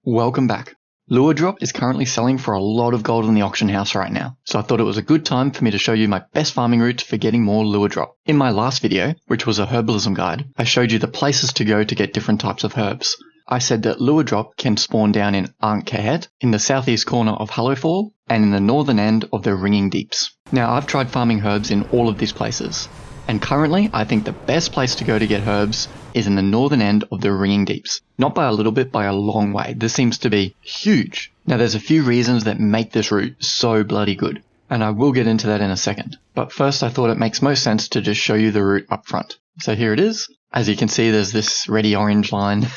Welcome back. Luredrop is currently selling for a lot of gold in the auction house right now, so I thought it was a good time for me to show you my best farming route for getting more Luredrop. In my last video, which was a herbalism guide, I showed you the places to go to get different types of herbs. I said that Luredrop can spawn down in Ankh-Kahet, in the southeast corner of Hallowfall, and in the northern end of the Ringing Deeps. Now I've tried farming herbs in all of these places, and currently I think the best place to go to get herbs is in the northern end of the Ringing Deeps. Not by a little bit, by a long way. This seems to be huge. Now there's a few reasons that make this route so bloody good, and I will get into that in a second. But first I thought it makes most sense to just show you the route up front. So here it is. As you can see, there's this reddy orange line,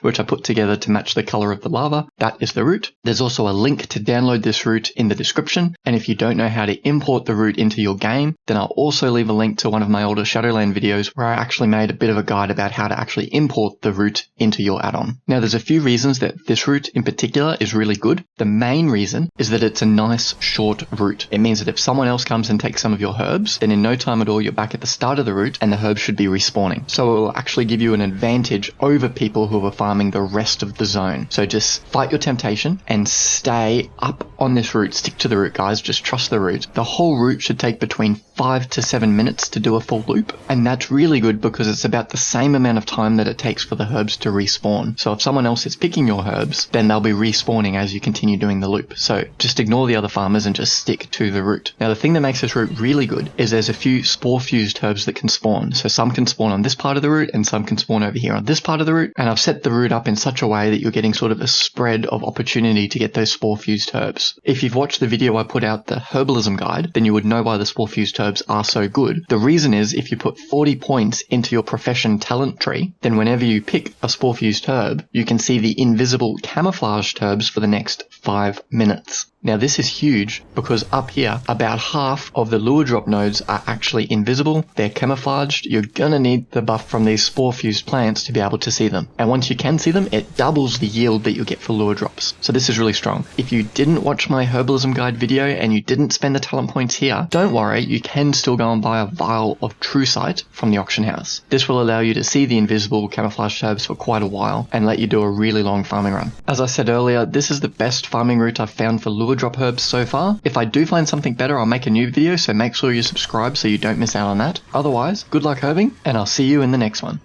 which I put together to match the color of the lava. That is the route. There's also a link to download this route in the description. And if you don't know how to import the route into your game, then I'll also leave a link to one of my older Shadowland videos where I actually made a bit of a guide about how to actually import the route into your add-on. Now, there's a few reasons that this route in particular is really good. The main reason is that it's a nice short route. It means that if someone else comes and takes some of your herbs, then in no time at all, you're back at the start of the route and the herbs should be respawning. So it will actually give you an advantage over people who are farming the rest of the zone. So just fight your temptation and stay up on this route. Stick to the route, guys. Just trust the route. The whole route should take between 5 to 7 minutes to do a full loop. And that's really good because it's about the same amount of time that it takes for the herbs to respawn. So if someone else is picking your herbs, then they'll be respawning as you continue doing the loop. So just ignore the other farmers and just stick to the route. Now the thing that makes this route really good is there's a few spore-fused herbs that can spawn. So some can spawn on this part of the route and some can spawn over here on this part of the route. And I've set the route up in such a way that you're getting sort of a spread of opportunity to get those spore-fused herbs. If you've watched the video I put out, the herbalism guide, then you would know why the spore-fused herbs are so good. The reason is if you put 40 points into your profession talent tree, then whenever you pick a spore-fused herb, you can see the invisible camouflaged herbs for the next 5 minutes. Now this is huge because up here, about half of the Luredrop nodes are actually invisible. They're camouflaged. You're gonna need the buff from these spore-fused plants to be able to see them. And once you can see them, it doubles the yield that you get for Luredrops. So this is really strong. If you didn't watch my herbalism guide video and you didn't spend the talent points here, don't worry, you can still go and buy a Phial of Truesight from the auction house. This will allow you to see the invisible camouflaged herbs for quite a while and let you do a really long farming run. As I said earlier, this is the best farming route I've found for Luredrop herbs so far. If I do find something better, I'll make a new video, so make sure you subscribe so you don't miss out on that. Otherwise, good luck herbing, and I'll see you in the next one.